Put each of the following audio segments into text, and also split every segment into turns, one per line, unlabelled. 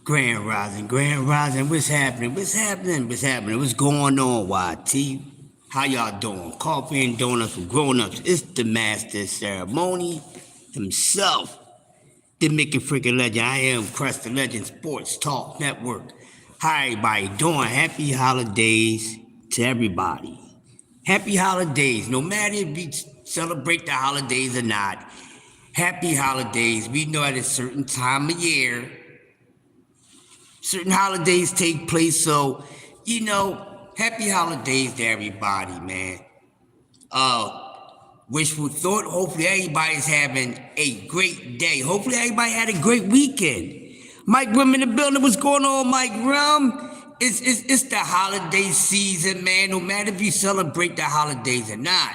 Grand Rising, what's happening? What's going on, YT? How y'all doing? Coffee and donuts for grown-ups. It's the master of ceremony himself, the Mickey freaking legend. I am CRUSHDALEGEND Sports Talk Network. How everybody doing? Happy holidays to everybody. Happy holidays, no matter if you celebrate the holidays or not. Happy holidays. We know at a certain time of year, certain holidays take place, so, happy holidays to everybody, man. Wishful thought, hopefully everybody's having a great day. Hopefully everybody had a great weekend. Mike Rum in the building, what's going on, Mike Rum? It's the holiday season, man, no matter if you celebrate the holidays or not.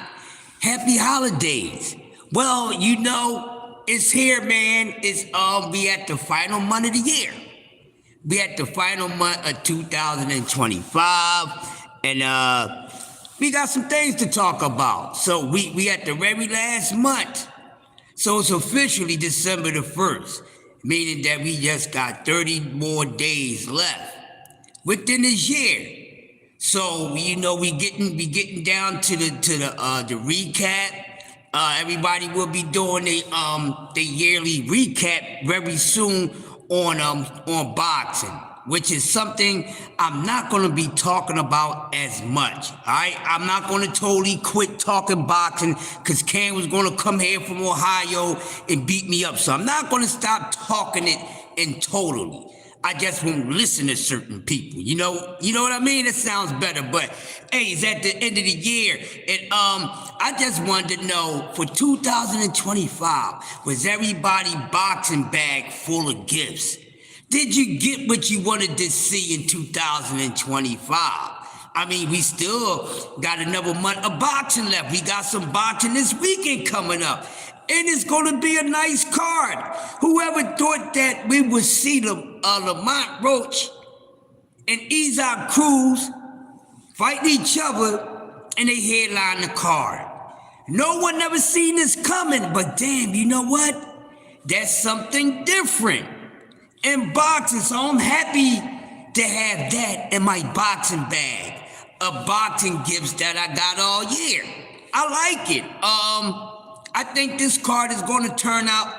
Happy holidays. Well, it's here, man. We at the final month of the year. We at the final month of 2025, and we got some things to talk about. So we at the very last month. So it's officially December the 1st, meaning that we just got 30 more days left within this year. So we getting down to the recap. Everybody will be doing the yearly recap very soon on boxing, which is something I'm not going to be talking about as much. All right, I'm not going to totally quit talking boxing because Cam was going to come here from Ohio and beat me up. So I'm not going to stop talking it in totally. I just won't listen to certain people. You know what I mean? It sounds better, but hey, it's at the end of the year, and I just wanted to know, for 2025, was everybody boxing bag full of gifts? Did you get what you wanted to see in 2025? I mean, we still got another month of boxing left. We got some boxing this weekend coming up. And it's going to be a nice card. Whoever thought that we would see Lamont Roach and Isaac Cruz fight each other and they headline the card? No one ever seen this coming, but damn, you know what? That's something different in boxing, so I'm happy to have that in my boxing bag. A boxing gifts that I got all year. I like it. I think this card is going to turn out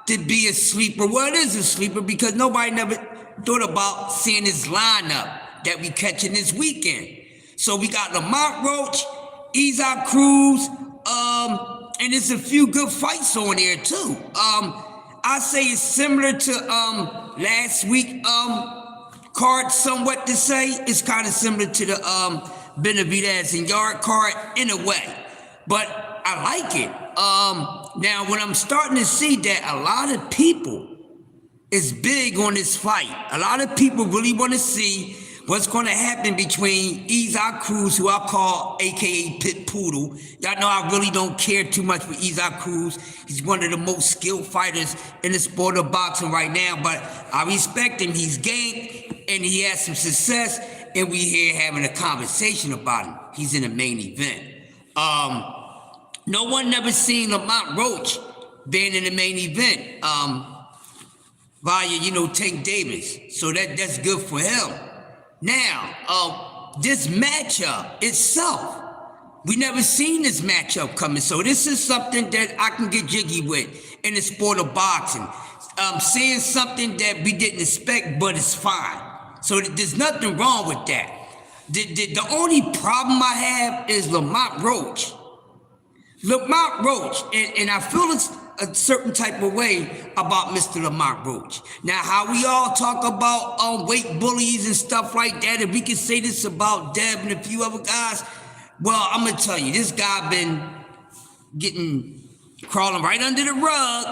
to be a sleeper. Well, it is a sleeper because nobody never thought about seeing this lineup that we catching this weekend. So we got Lamont Roach, Isaac Cruz, and there's a few good fights on there too. I say it's similar to last week card, somewhat to say. It's kind of similar to the Benavidez and Yard card in a way, but I like it. Now, when I'm starting to see that a lot of people is big on this fight, a lot of people really want to see what's going to happen between Isaac Cruz, who I call AKA Pit Poodle. Y'all know I really don't care too much for Isaac Cruz. He's one of the most skilled fighters in the sport of boxing right now, but I respect him. He's game and he has some success, and we here having a conversation about him. He's in the main event. No one never seen Lamont Roach being in the main event via, Tank Davis. So that's good for him. Now, this matchup itself, we never seen this matchup coming. So this is something that I can get jiggy with in the sport of boxing. Seeing something that we didn't expect, but it's fine. So there's nothing wrong with that. The only problem I have is Lamont Roach. Lamont Roach, and I feel a certain type of way about Mr. Lamont Roach. Now, how we all talk about weight bullies and stuff like that, and we can say this about Deb and a few other guys, well, I'm going to tell you, this guy been crawling right under the rug,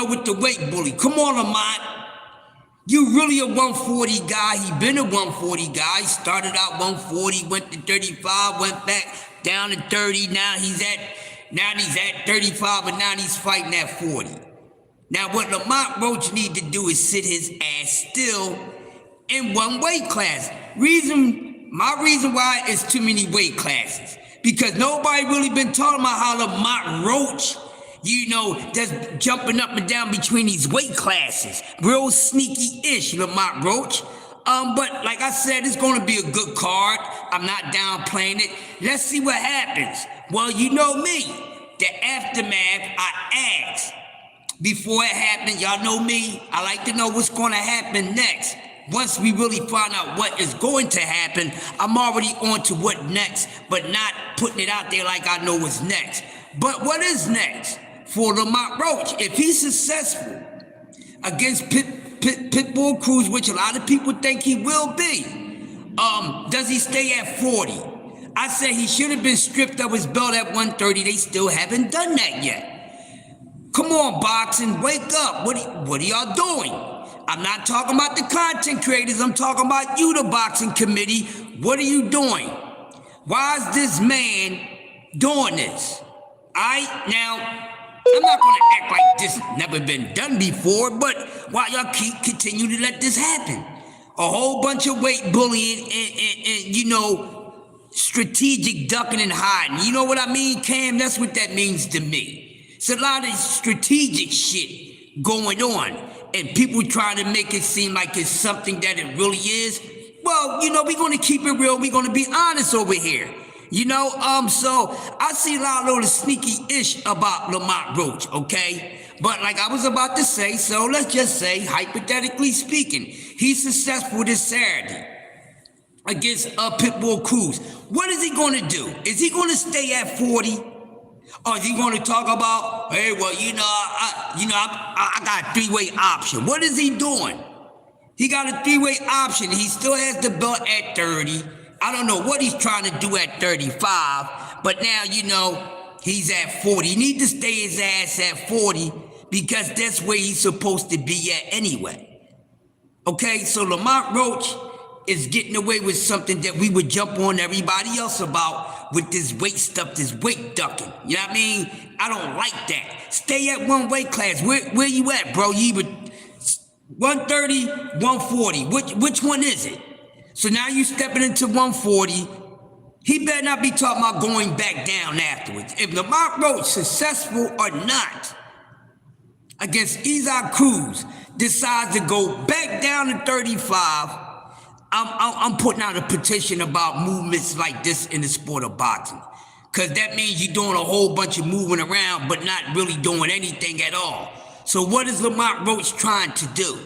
with the weight bully. Come on, Lamont. You really a 140 guy. He been a 140 guy. He started out 140, went to 35, went back down to 30. Now he's at 35, and now he's fighting at 40. Now what Lamont Roach need to do is sit his ass still in one weight class. My reason why is too many weight classes. Because nobody really been talking about how Lamont Roach, just jumping up and down between these weight classes. Real sneaky-ish, Lamont Roach. But like I said, it's going to be a good card. I'm not downplaying it. Let's see what happens. Well, you know me. The aftermath, I asked. Before it happened, y'all know me. I like to know what's going to happen next. Once we really find out what is going to happen, I'm already on to what next, but not putting it out there like I know what's next. But what is next for Lamont Roach? If he's successful against Pitbull Cruz, which a lot of people think he will be, does he stay at 40? I said he should have been stripped of his belt at 130. They still haven't done that yet. Come on, boxing, wake up. What are y'all doing? I'm not talking about the content creators. I'm talking about you, the boxing committee. What are you doing? Why is this man doing this? Now, I'm not going to act like this never been done before, but why y'all continue to let this happen? A whole bunch of weight bullying and strategic ducking and hiding. You know what I mean, Cam? That's what that means to me. It's a lot of strategic shit going on, and people trying to make it seem like it's something that it really is. Well, we're going to keep it real. We're going to be honest over here. So I see a lot of sneaky-ish about Lamont Roach, okay? But like I was about to say, so let's just say, hypothetically speaking, he's successful this Saturday against Pitbull Cruz. What is he going to do? Is he going to stay at 40? Or is he going to talk about, hey, well, I got a three-way option. What is he doing? He got a three-way option. He still has the belt at 30. I don't know what he's trying to do at 35. But now, he's at 40. He needs to stay his ass at 40 because that's where he's supposed to be at anyway. Okay, so Lamont Roach is getting away with something that we would jump on everybody else about with this weight stuff, this weight ducking. You know what I mean? I don't like that. Stay at one weight class. Where you at, bro? You either 130, 140. Which one is it? So now you stepping into 140. He better not be talking about going back down afterwards. If Lamont Roach, successful or not, against Isaac Cruz, decides to go back down to 35, I'm putting out a petition about movements like this in the sport of boxing. Because that means you're doing a whole bunch of moving around, but not really doing anything at all. So what is Lamont Roach trying to do?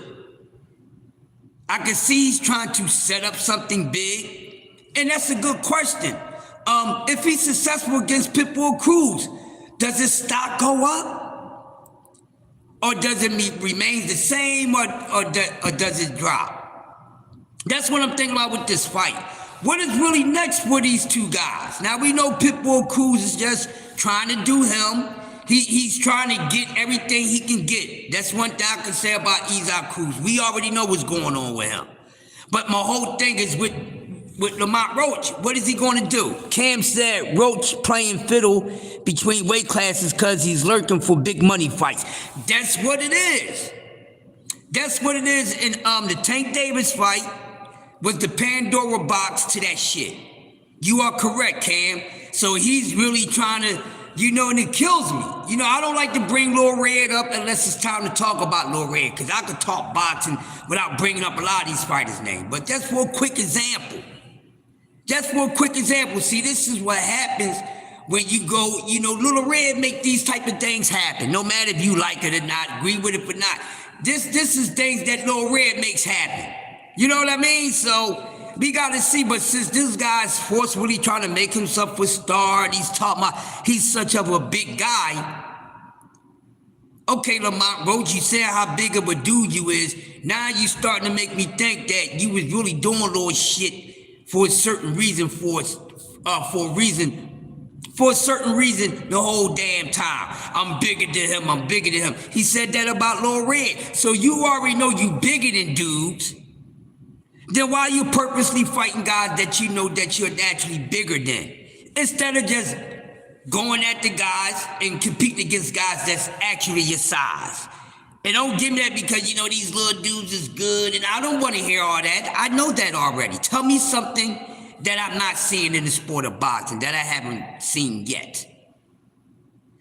I can see he's trying to set up something big, and that's a good question. If he's successful against Pitbull Cruz, does his stock go up? Or does it remain the same, or does it drop? That's what I'm thinking about with this fight. What is really next for these two guys? Now, we know Pitbull Cruz is just trying to do him. He's trying to get everything he can get. That's one thing I can say about Isaac Cruz. We already know what's going on with him. But my whole thing is with Lamont Roach. What is he going to do? Cam said Roach playing fiddle between weight classes because he's lurking for big money fights. That's what it is. That's what it is. In the Tank Davis fight was the Pandora box to that shit. You are correct, Cam. So he's really trying to, and it kills me. I don't like to bring Lil Red up unless it's time to talk about Lil Red, because I could talk boxing without bringing up a lot of these fighters' names. But just for a quick example. See, this is what happens when you go, Lil Red make these type of things happen, no matter if you like it or not, agree with it or not. This is things that Lil Red makes happen. You know what I mean? So we got to see. But since this guy's forcefully trying to make himself a star, and he's talking about he's such of a big guy. Okay, Lamont Roach, you said how big of a dude you is. Now you starting to make me think that you was really doing little shit for a certain reason, for a certain reason the whole damn time. I'm bigger than him. He said that about Lil Red. So you already know you bigger than dudes. Then why are you purposely fighting guys that you know that you're naturally bigger than? Instead of just going at the guys and competing against guys that's actually your size. And don't give me that because, these little dudes is good. And I don't want to hear all that. I know that already. Tell me something that I'm not seeing in the sport of boxing that I haven't seen yet.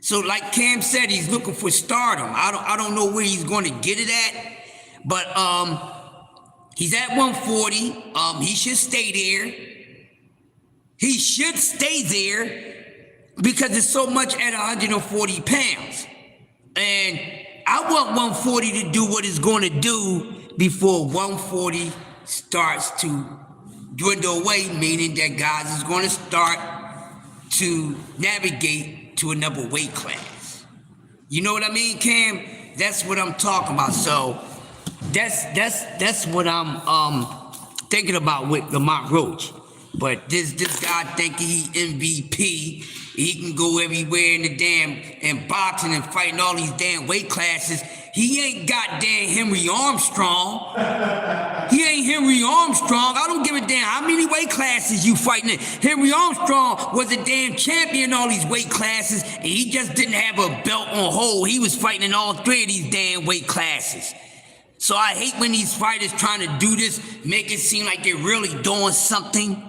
So like Cam said, he's looking for stardom. I don't know where he's going to get it at, but he's at 140. He should stay there. He should stay there because it's so much at 140 pounds. And I want 140 to do what it's going to do before 140 starts to dwindle away, meaning that guys is going to start to navigate to another weight class. You know what I mean, Cam? That's what I'm talking about. So that's what I'm thinking about with Lamont Roach. But this guy thinking he MVP, he can go everywhere in the in boxing and fighting all these damn weight classes. He ain't goddamn Henry Armstrong. He ain't Henry Armstrong. I don't give a damn how many weight classes you fighting in. Henry Armstrong was a damn champion in all these weight classes, and he just didn't have a belt on hold. He was fighting in all three of these damn weight classes. So I hate when these fighters trying to do this, make it seem like they're really doing something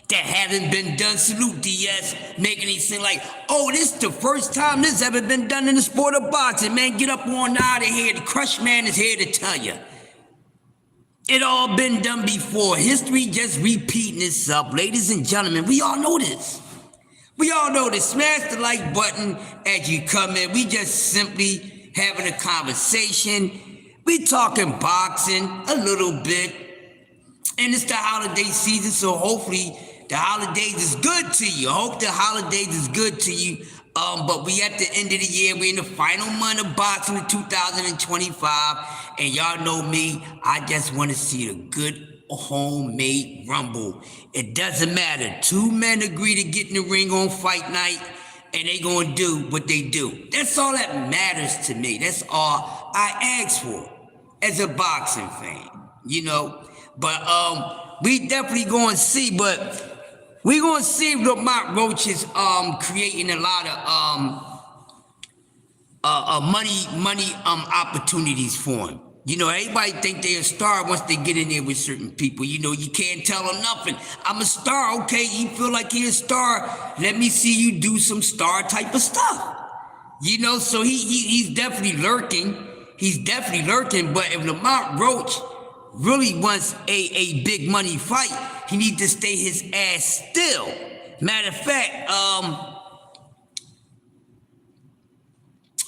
that haven't been done. Salute DS, making it seem like, oh, this is the first time this ever been done in the sport of boxing. Man, get up on out of here. The Crush Man is here to tell you. It all been done before. History just repeating itself. Ladies and gentlemen, we all know this. We all know this. Smash the like button as you come in. We just simply having a conversation. We talking boxing a little bit. And it's the holiday season, so hopefully the holidays is good to you. I hope the holidays is good to you. But we at the end of the year, we in the final month of boxing in 2025. And y'all know me, I just want to see a good homemade rumble. It doesn't matter. Two men agree to get in the ring on fight night, and they gonna do what they do. That's all that matters to me. That's all I ask for as a boxing fan, you know. But we definitely gonna see, but we gonna see if Lamont Roach is creating a lot of money opportunities for him. You know, everybody think they're a star once they get in there with certain people. You know, you can't tell them nothing. I'm a star, okay? You feel like you're a star. Let me see you do some star type of stuff. You know, so he's definitely lurking. He's definitely lurking. But if Lamont Roach really wants a big money fight, he needs to stay his ass still. Matter of fact,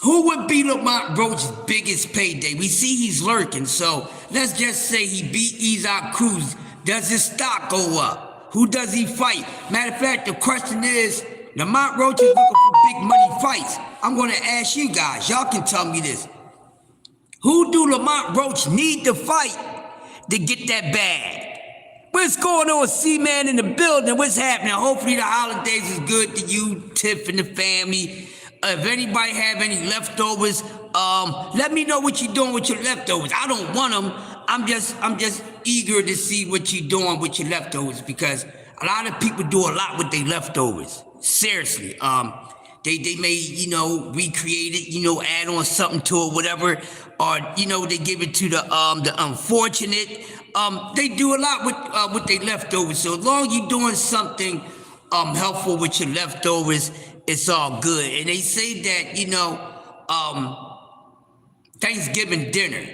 who would be Lamont Roach's biggest payday? We see he's lurking, so let's just say he beat Isaac Cruz. Does his stock go up? Who does he fight? Matter of fact, the question is, Lamont Roach is looking for big money fights. I'm gonna ask you guys, y'all can tell me this. Who do Lamont Roach need to fight to get that bag? What's going on, C-Man in the building? What's happening? Hopefully the holidays is good to you, Tiff, and the family. If anybody have any leftovers, let me know what you're doing with your leftovers. I don't want them. I'm just eager to see what you're doing with your leftovers, because a lot of people do a lot with their leftovers. Seriously. They may, you know, recreate it, you know, add on something to it, whatever, or, you know, they give it to the unfortunate. They do a lot with their leftovers. So as long as you're doing something helpful with your leftovers, it's all good. And they say that, you know, Thanksgiving dinner,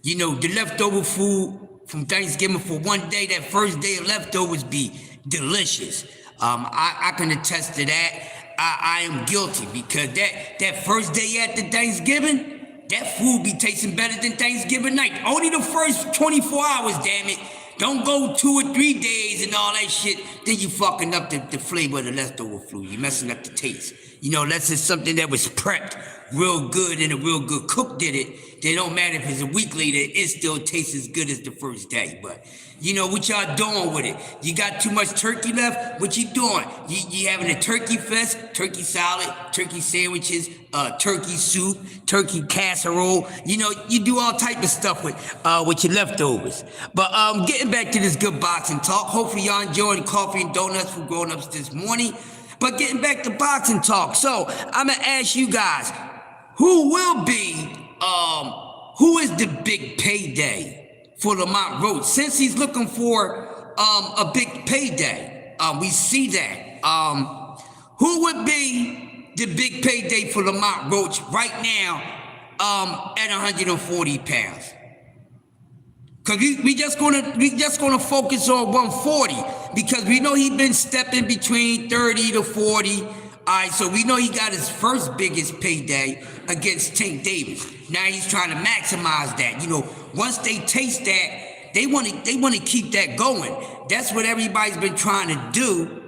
you know, the leftover food from Thanksgiving for one day, that first day of leftovers be delicious. I can attest to that. I am guilty, because that first day after Thanksgiving, that food be tasting better than Thanksgiving night. Only the first 24 hours, damn it. Don't go 2 or 3 days and all that shit. Then you fucking up the flavor of the leftover food. You messing up the taste. You know, unless it's something that was prepped real good and a real good cook did it, then it don't matter if it's a week later, it still tastes as good as the first day. But, you know, what y'all doing with it? You got too much turkey left? What you doing? You having a turkey fest, turkey salad, turkey sandwiches, turkey soup, turkey casserole. You know, you do all type of stuff with your leftovers. But getting back to this good boxing talk, hopefully y'all enjoying coffee and donuts for grown-ups this morning. But getting back to boxing talk, so I'm gonna ask you guys, who is the big payday for Lamont Roach? Since he's looking for a big payday, we see that. Who would be the big payday for Lamont Roach right now at 140 pounds. Cause we just gonna focus on 140 because we know he's been stepping between 30 to 40. All right, so we know he got his first biggest payday against Tank Davis. Now he's trying to maximize that. You know, once they taste that, they want to keep that going. That's what everybody's been trying to do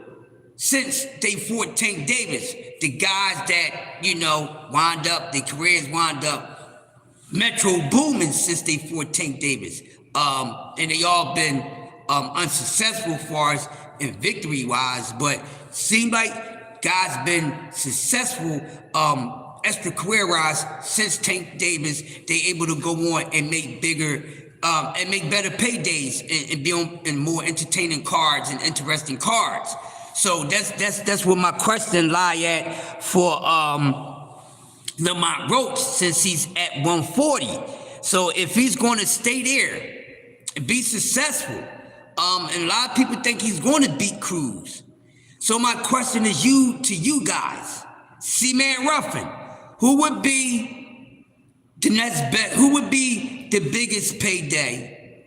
since they fought Tank Davis. The guys that, you know, their careers wind up metro booming since they fought Tank Davis. And they all been unsuccessful for us in victory-wise, but seemed like guys been successful extra career-wise since Tank Davis. They able to go on and make bigger and make better paydays and be on in more entertaining cards and interesting cards. So that's where my question lie at for Lamont Roach since he's at 140. So if he's going to stay there and be successful, and a lot of people think he's going to beat Cruz. So my question is to you guys, C-Man Ruffin, who would be the next bet? Who would be the biggest payday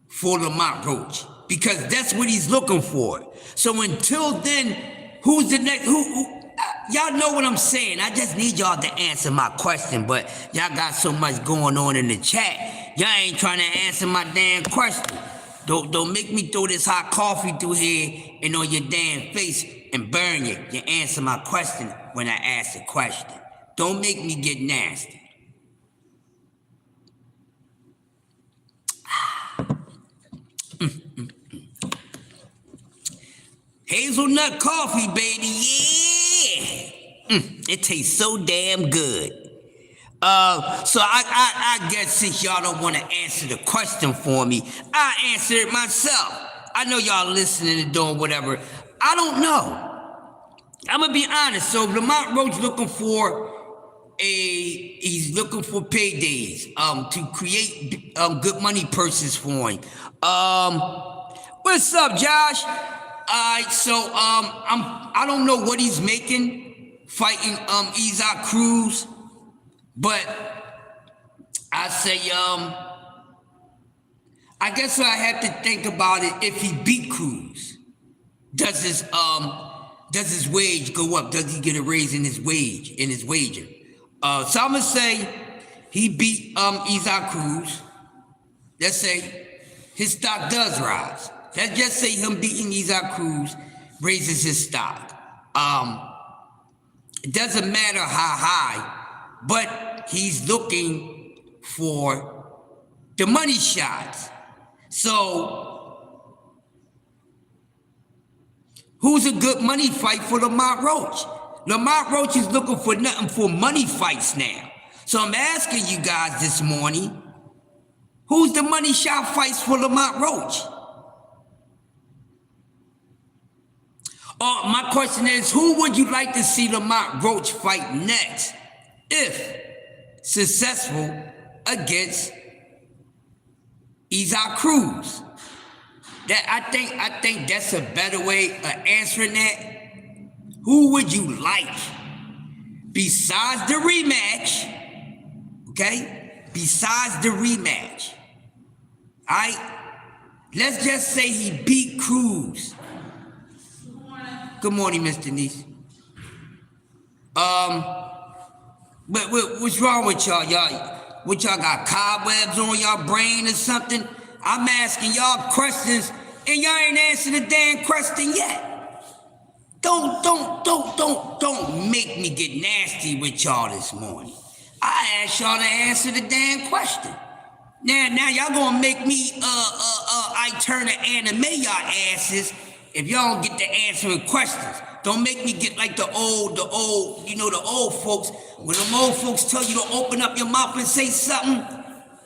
for Lamont Roach? Because that's what he's looking for. So until then, who's the next? Y'all know what I'm saying. I just need y'all to answer my question, but y'all got so much going on in the chat. Y'all ain't trying to answer my damn question. Don't make me throw this hot coffee through here and on your damn face and burn you. You answer my question when I ask the question. Don't make me get nasty. Hazelnut coffee, baby, yeah. It tastes so damn good. So I guess since y'all don't want to answer the question for me, I answer it myself. I know y'all listening and doing whatever. I don't know. I'm gonna be honest. So Lamont Roach looking for he's looking for paydays to create good money purses for him. What's up, Josh? Alright, so I don't know what he's making fighting Isaac Cruz, but I say I guess I have to think about it. If he beat Cruz, does his wage go up? Does he get a raise in his wager? So I'm gonna say he beat Isaac Cruz. Let's say his stock does rise. Let's just say him beating Isaac Cruz raises his stock. It doesn't matter how high, but he's looking for the money shots. So, who's a good money fight for Lamont Roach? Lamont Roach is looking for nothing for money fights now. So I'm asking you guys this morning, who's the money shot fights for Lamont Roach? My question is, who would you like to see Lamont Roach fight next, if successful against Isaac Cruz? That I think that's a better way of answering that. Who would you like besides the rematch? Okay, besides the rematch. All right, let's just say he beat Cruz. Good morning, Mr. Niece. But what's wrong with y'all? What y'all got cobwebs on y'all brain or something? I'm asking y'all questions and y'all ain't answered the damn question yet. Don't make me get nasty with y'all this morning. I asked y'all to answer the damn question. Now y'all gonna make me I turn to anime y'all asses if y'all don't get to answering questions. Don't make me get like the old, you know, the old folks. When them old folks tell you to open up your mouth and say something,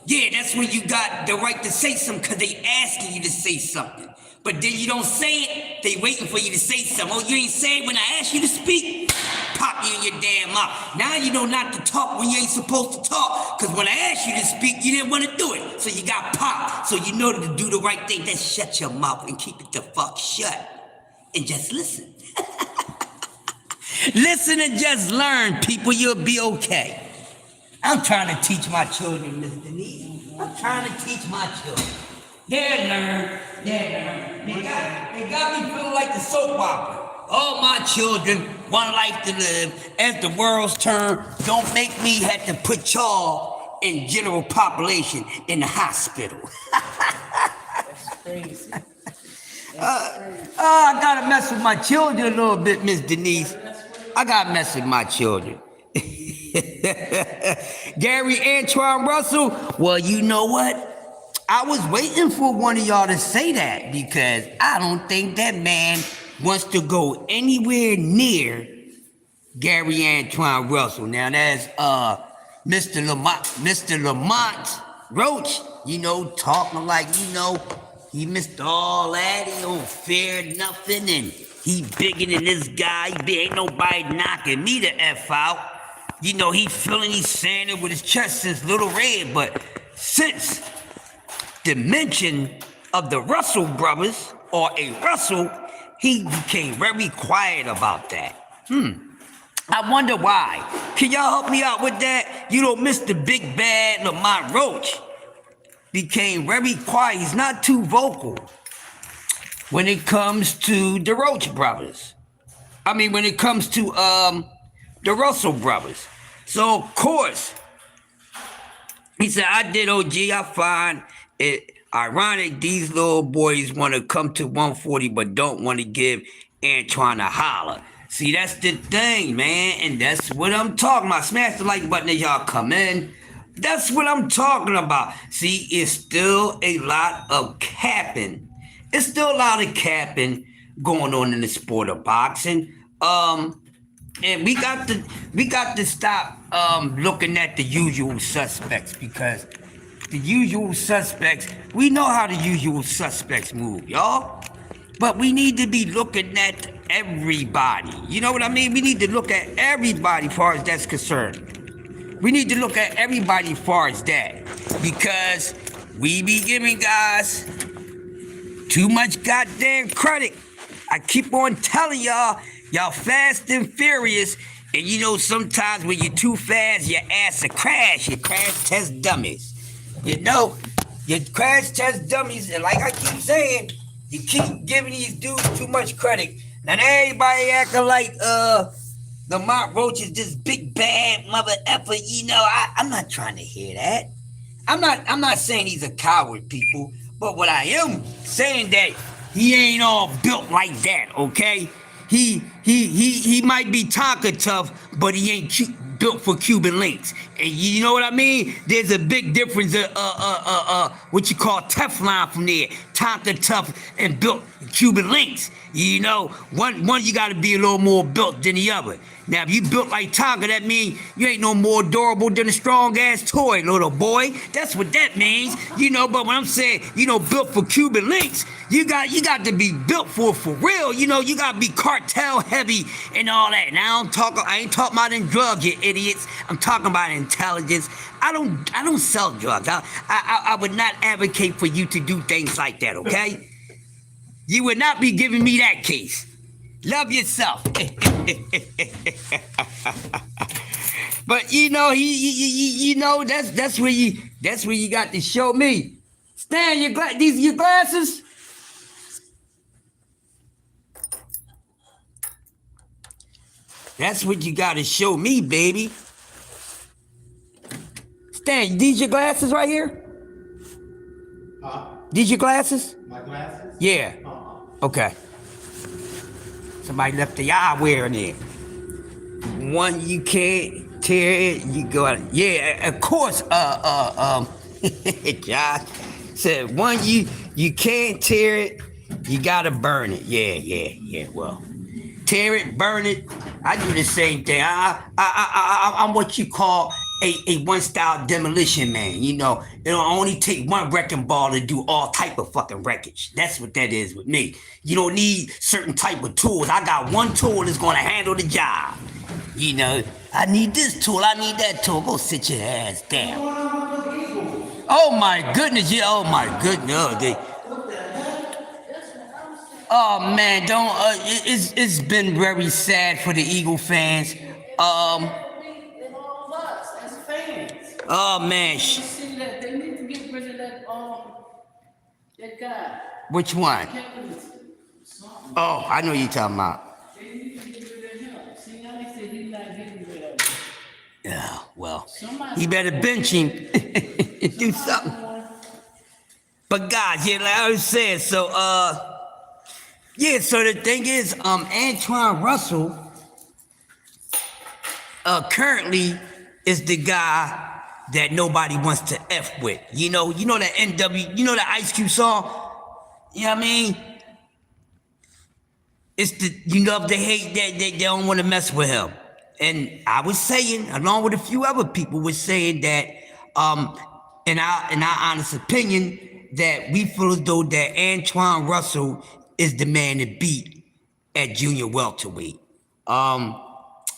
yeah, that's when you got the right to say something because they asking you to say something. But then you don't say it, they waiting for you to say something. Oh, you ain't saying when I ask you to speak? Pop you in your damn mouth. Now you know not to talk when you ain't supposed to talk, because when I asked you to speak, you didn't want to do it. So you got popped. So you know to do the right thing, then shut your mouth and keep it the fuck shut. And just listen. Listen and just learn, people. You'll be okay. I'm trying to teach my children, Miss Denise. I'm trying to teach my children. They learn. They got me feeling like the soap opera. All my children, one life to live. As the world's turn, don't make me have to put y'all in general population in the hospital.
That's crazy.
I gotta mess with my children a little bit, Miss Denise. I gotta mess with my children. Gary Antoine Russell, well, you know what? I was waiting for one of y'all to say that because I don't think that man wants to go anywhere near Gary Antoine Russell. Now that's Mr. Lamont Roach, you know, talking like, you know, he missed all that, he don't fear nothing, and he bigger than this guy, ain't nobody knocking me the F out. You know, he's saying it with his chest since Little Red, but since the mention of the Russell brothers, or a Russell, he became very quiet about that. I wonder why. Can y'all help me out with that? You know, Mr. Big Bad Lamont Roach became very quiet. He's not too vocal when it comes to the Roach brothers. I mean, when it comes to the Russell brothers. So, of course, he said, I did OG, I find it ironic these little boys want to come to 140 but don't want to give Antoine a holler. See, that's the thing, man, and that's what I'm talking about. Smash the like button as y'all come in. That's what I'm talking about. See, it's still a lot of capping. It's still a lot of capping going on in the sport of boxing. And we got to stop looking at the usual suspects, because the usual suspects, we know how the usual suspects move, y'all. But we need to be looking at everybody. You know what I mean? We need to look at everybody as far as that's concerned. We need to look at everybody as far as that. Because we be giving guys too much goddamn credit. I keep on telling y'all fast and furious. And you know, sometimes when you're too fast, your ass will crash. You crash test dummies. You know, you crash test dummies. And like I keep saying, you keep giving these dudes too much credit. Now everybody acting like Lamont Roach is this big bad mother effer. You know, I'm not trying to hear that. I'm not saying he's a coward, people. But what I am saying that he ain't all built like that, okay? He might be Tonka tough, but he ain't built for Cuban links. And you know what I mean? There's a big difference what you call Teflon from there. Tonka tough and built Cuban links. You know, one you gotta be a little more built than the other. Now, if you built like Tonka, that means you ain't no more durable than a strong-ass toy, little boy. That's what that means. You know, but when I'm saying, you know, built for Cuban links, you got to be built for real. You know, you got to be cartel heavy and all that. Now, I ain't talking about in drugs, you idiots. I'm talking about intelligence. I don't sell drugs. I would not advocate for you to do things like that, okay? You would not be giving me that case. Love yourself. But you know, you know, that's where you got to show me. Stan, these your glasses? That's what you got to show me, baby. Stan, these your glasses right here?
Huh?
These your glasses?
My glasses?
Yeah. Okay. Somebody left the eye wearing it. One, you can't tear it, you go out. Yeah, of course, Josh said, one, you can't tear it, you gotta burn it. Yeah, well, tear it, burn it, I do the same thing. I'm what you call a one-style demolition man. You know, it'll only take one wrecking ball to do all type of fucking wreckage. That's what that is with me. You don't need certain type of tools. I got one tool that's gonna handle the job. You know, I need this tool, I need that tool. Go sit your ass down. Oh my goodness, yeah, oh my goodness. Oh man, don't. It's been very sad for the Eagle fans.
And all of us as fans.
Oh man,
See that they need to get rid of that guy.
which one?
Kevin something.
Oh, I know what you're talking about.
They need to get rid of him. See, now they said he's not getting rid of him.
Yeah, well,
Somebody-
he better bench him and do something. But guys, yeah, like I was saying, so yeah, so the thing is, Antoine Russell currently is the guy that nobody wants to F with. You know that NW, you know that Ice Cube song? You know what I mean? It's the, you love to hate that they don't want to mess with him. And I was saying, along with a few other people, was saying that, in our honest opinion, that we feel as though that Antoine Russell is the man to beat at junior welterweight.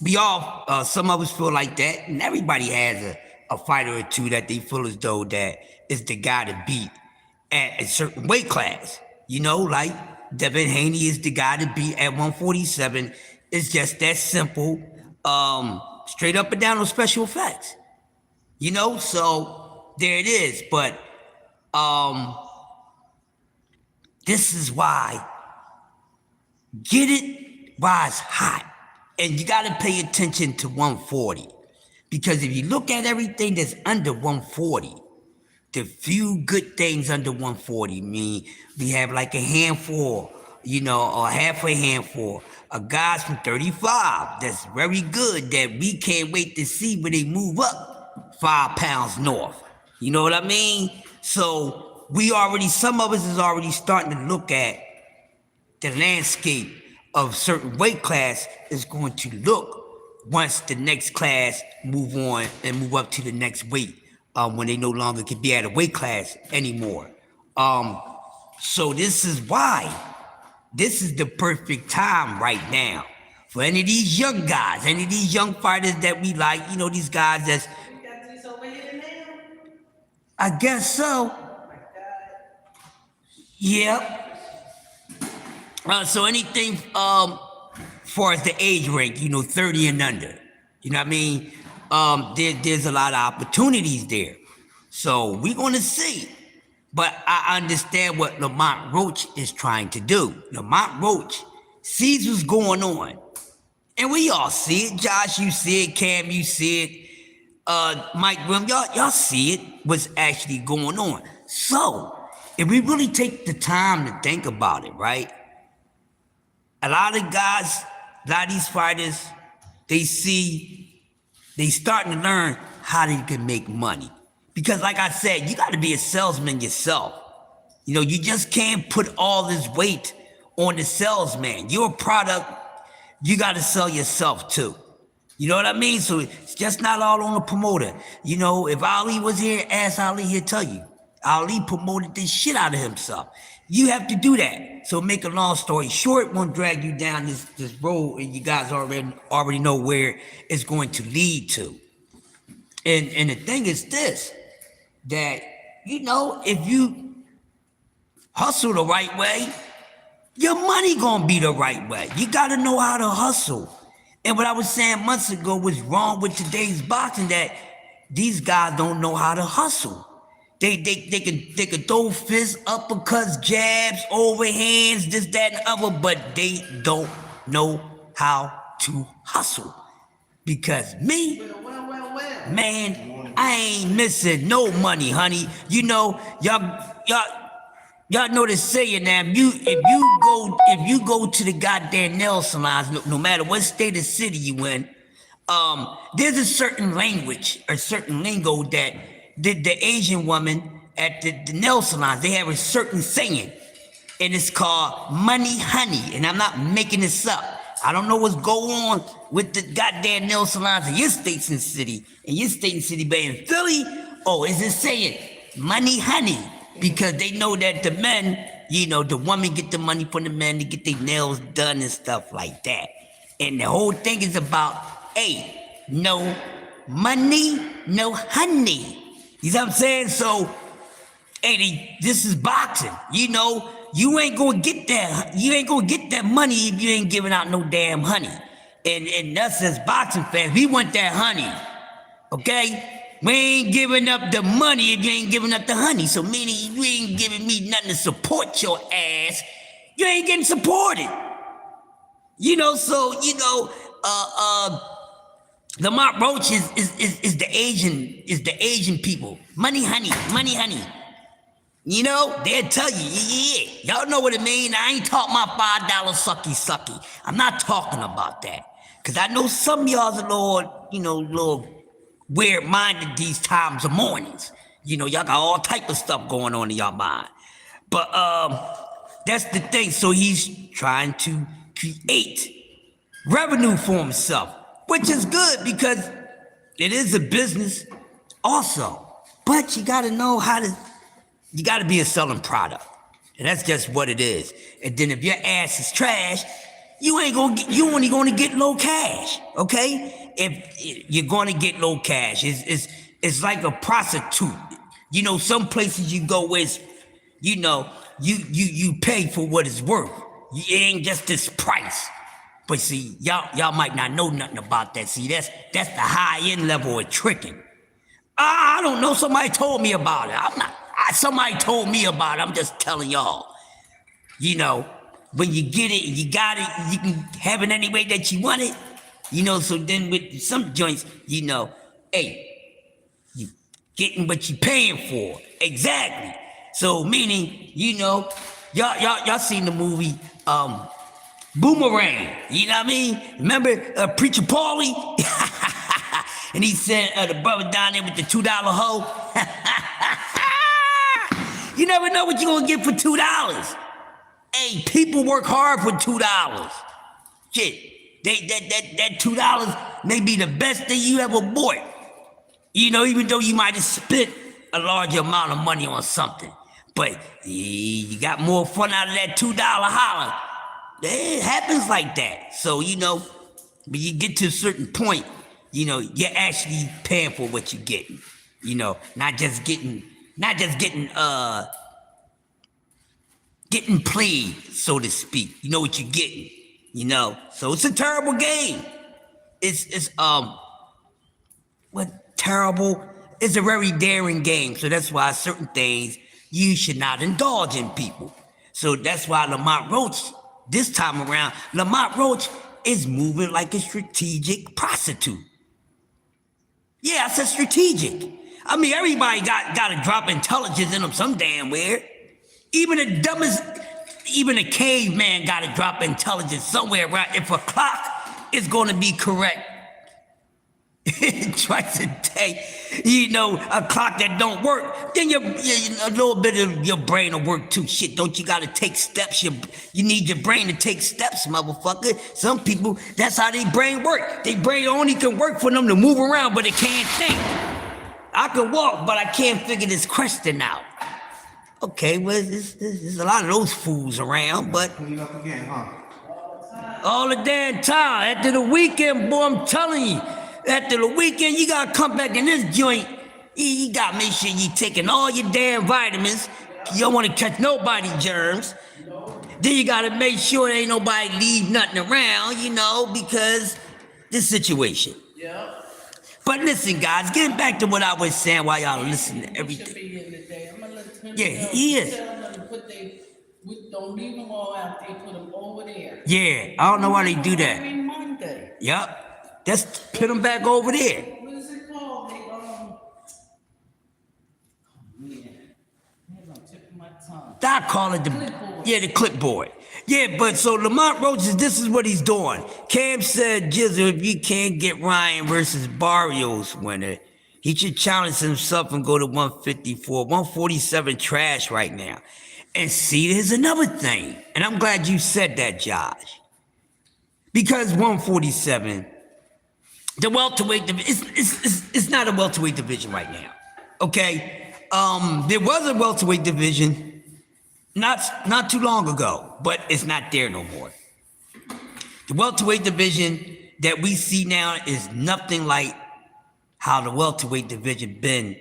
We all, some of us feel like that, and everybody has a fighter or two that they feel as though that is the guy to beat at a certain weight class. You know, like Devin Haney is the guy to beat at 147. It's just that simple, straight up and down on special effects. You know, so there it is. But this is why, get it while it's hot. And you gotta pay attention to 140. Because if you look at everything that's under 140, the few good things under 140 mean we have like a handful, you know, or half a handful of guys from 35 that's very good that we can't wait to see when they move up 5 pounds north. You know what I mean? So we already, some of us is already starting to look at the landscape of certain weight class is going to look once the next class move on and move up to the next weight, when they no longer can be at a weight class anymore. So this is why this is the perfect time right now for any of these young guys, any of these young fighters that we like, you know, these guys that's,
We got this over here now.
I guess so.
Oh my God.
Yep. So anything far as the age rank, you know, 30 and under. You know what I mean? There's a lot of opportunities there. So we're gonna see. But I understand what Lamont Roach is trying to do. Lamont Roach sees what's going on. And we all see it. Josh, you see it. Cam, you see it. Mike Grimm, y'all see it, what's actually going on. So, if we really take the time to think about it, right? A lot of guys, a lot of these fighters, they starting to learn how they can make money. Because like I said, you gotta be a salesman yourself. You know, you just can't put all this weight on the salesman. You're a product, you gotta sell yourself too. You know what I mean? So it's just not all on the promoter. You know, if Ali was here, ask Ali, he'll tell you. Ali promoted the shit out of himself. You have to do that. So make a long story short, won't drag you down this road, and you guys already know where it's going to lead to. And the thing is this, that, you know, if you hustle the right way, your money gonna be the right way. You gotta know how to hustle. And what I was saying months ago was wrong with today's boxing, that these guys don't know how to hustle. They can throw fists, uppercuts, jabs, overhands, this, that, and other, but they don't know how to hustle. Because me, man, I ain't missing no money, honey. You know, y'all know the saying now. If you go to the goddamn nail salons, no matter what state or city you in, there's a certain language or certain lingo that the Asian woman at the nail salons, they have a certain saying, and it's called money honey, and I'm not making this up. I don't know what's going on with the goddamn nail salons in your states and city, but in Philly, oh, is it saying money honey? Because they know that the men, you know, the woman get the money from the men to get their nails done and stuff like that. And the whole thing is about, hey, no money, no honey. You know what I'm saying? So this is boxing. You know, you ain't gonna get that. You ain't gonna get that money if you ain't giving out no damn honey. And us as boxing fans, we want that honey. Okay? We ain't giving up the money if you ain't giving up the honey. So meaning you ain't giving me nothing to support your ass. You ain't getting supported. You know, so you know, Lamont Roach is the Asian people. Money, honey, money, honey. You know, they'll tell you, yeah, y'all know what it mean. I ain't talking about $5 sucky. I'm not talking about that. Cause I know some of y'all's a little weird-minded these times of mornings. You know, y'all got all type of stuff going on in y'all mind. But that's the thing. So he's trying to create revenue for himself, which is good because it is a business also. But you gotta know you gotta be a selling product. And that's just what it is. And then if your ass is trash, you only gonna get low cash, okay? If you're gonna get low cash, it's like a prostitute. You know, some places you go is, you know, you pay for what it's worth. It ain't just this price. But see, y'all might not know nothing about that. See, that's the high-end level of tricking. I don't know. Somebody told me about it. Somebody told me about it. I'm just telling y'all. You know, when you get it, you got it, you can have it any way that you want it. You know, so then with some joints, you know, hey, you getting what you paying for. Exactly. So meaning, you know, y'all seen the movie Boomerang. You know what I mean? Remember Preacher Paulie? And he said the brother down there with the $2 hoe. You never know what you're gonna get for $2. Hey, people work hard for $2. Shit. That $2 may be the best thing you ever bought. You know, even though you might have spent a large amount of money on something. But you got more fun out of that $2 holler. It happens like that. So, you know, when you get to a certain point, you know, you're actually paying for what you're getting. You know, not just getting played, so to speak. You know what you're getting. You know, so it's a terrible game. Terrible? It's a very daring game. So that's why certain things you should not indulge in people. So that's why Lamont Roach, this time around, Lamont Roach is moving like a strategic prostitute. Yeah, I said strategic. I mean, everybody got to drop intelligence in them some damn where. Even the dumbest, even a caveman got to drop intelligence somewhere around. If a clock is going to be correct twice a day, you know, a clock that don't work, then a little bit of your brain will work too. Shit, don't you got to take steps? You need your brain to take steps, motherfucker. Some people, that's how their brain work. Their brain only can work for them to move around, but it can't think. I can walk, but I can't figure this question out. Okay, well, there's a lot of those fools around, but
Clean up again, huh?
all the damn time. After the weekend, boy, I'm telling you, after the weekend, you gotta come back in this joint. You gotta make sure you taking all your damn vitamins. You don't want to catch nobody germs. Then you gotta make sure there ain't nobody leave nothing around, you know, because this situation.
Yeah.
But listen, guys, getting back to what I was saying while y'all listen to
Should
everything.
be in today. I'm gonna let him
Yeah,
know.
he is.
Tell them to put don't leave them all out there. Put them over there.
Yeah, I don't know why they do that.
Every Monday.
Yep, just put them back over there.
What is it called? Man, hands on tip of my tongue.
I call it the clipboard. Yeah, but so Lamont Roach, this is what he's doing. Cam said, Jizzle, if you can't get Ryan versus Barrios winner, he should challenge himself and go to 154. 147 trash right now. And see, there's another thing. And I'm glad you said that, Josh. Because 147, the welterweight division, it's not a welterweight division right now. Okay? There was a welterweight division not too long ago, but it's not there no more. The welterweight division that we see now is nothing like how the welterweight division been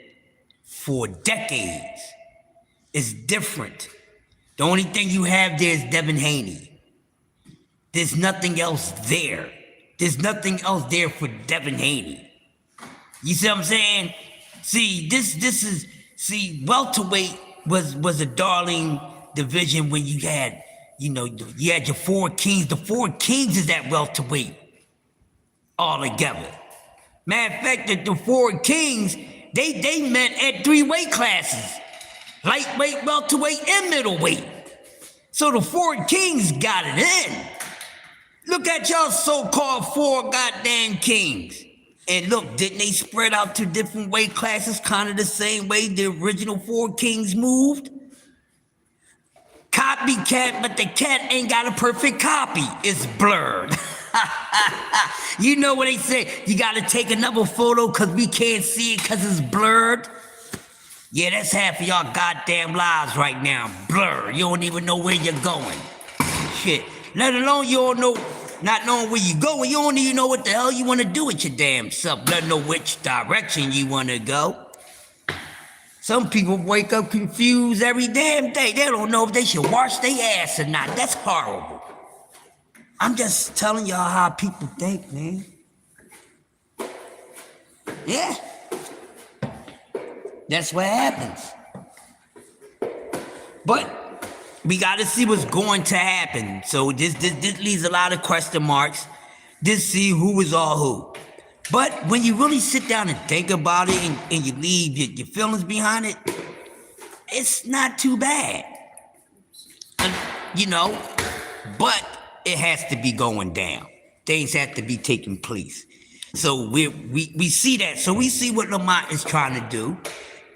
for decades. It's different. The only thing you have there is Devin Haney. There's nothing else there. There's nothing else there for Devin Haney. You see what I'm saying? See, this is welterweight was a darling division when you had, you had your four kings. The four kings is at welterweight all together. Matter of fact, the four kings, they met at 3 weight classes. Lightweight, welterweight, and middleweight. So the four kings got it in. Look at y'all so-called 4 goddamn kings. And look, didn't they spread out to different weight classes kind of the same way the original 4 kings moved? Copycat, but the cat ain't got a perfect copy. It's blurred. You know what they say? You gotta take another photo because we can't see it because it's blurred. Yeah, that's half of y'all goddamn lives right now. Blurred. You don't even know where you're going. Shit. Let alone you don't know, not knowing where you're going, you don't even know what the hell you want to do with your damn self. Let know which direction you want to go. Some people wake up confused every damn day. They don't know if they should wash their ass or not. That's horrible. I'm just telling y'all how people think, man. Yeah. That's what happens. But we got to see what's going to happen. So this leaves a lot of question marks. Just see who is all who. But when you really sit down and think about it and you leave your feelings behind it, it's not too bad. But it has to be going down. Things have to be taking place. So we see that. So we see what Lamont is trying to do.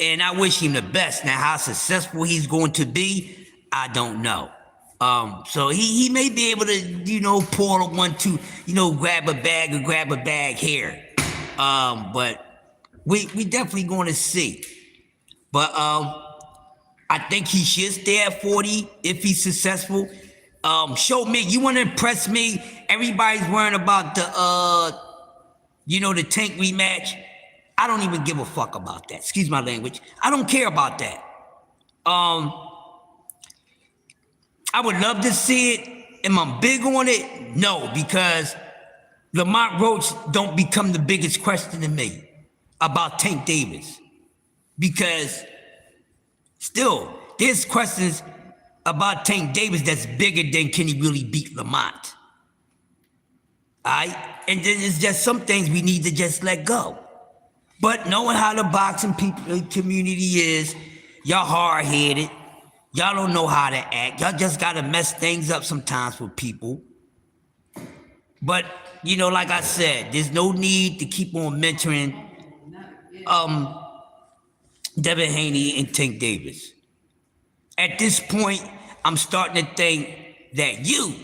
And I wish him the best. Now, how successful he's going to be, I don't know. So he may be able to, pull a 1-2, grab a bag here. But we definitely going to see. But I think he should stay at 40 if he's successful. Show me, you want to impress me? Everybody's worrying about the Tank rematch. I don't even give a fuck about that. Excuse my language. I don't care about that. I would love to see it. Am I big on it? No, because Lamont Roach don't become the biggest question to me about Tank Davis. Because still, there's questions about Tank Davis that's bigger than can he really beat Lamont. Alright? And then it's just some things we need to just let go. But knowing how the boxing community is, y'all hard-headed. Y'all don't know how to act. Y'all just gotta mess things up sometimes with people. But, like I said, there's no need to keep on mentoring Devin Haney and Tank Davis. At this point, I'm starting to think that you,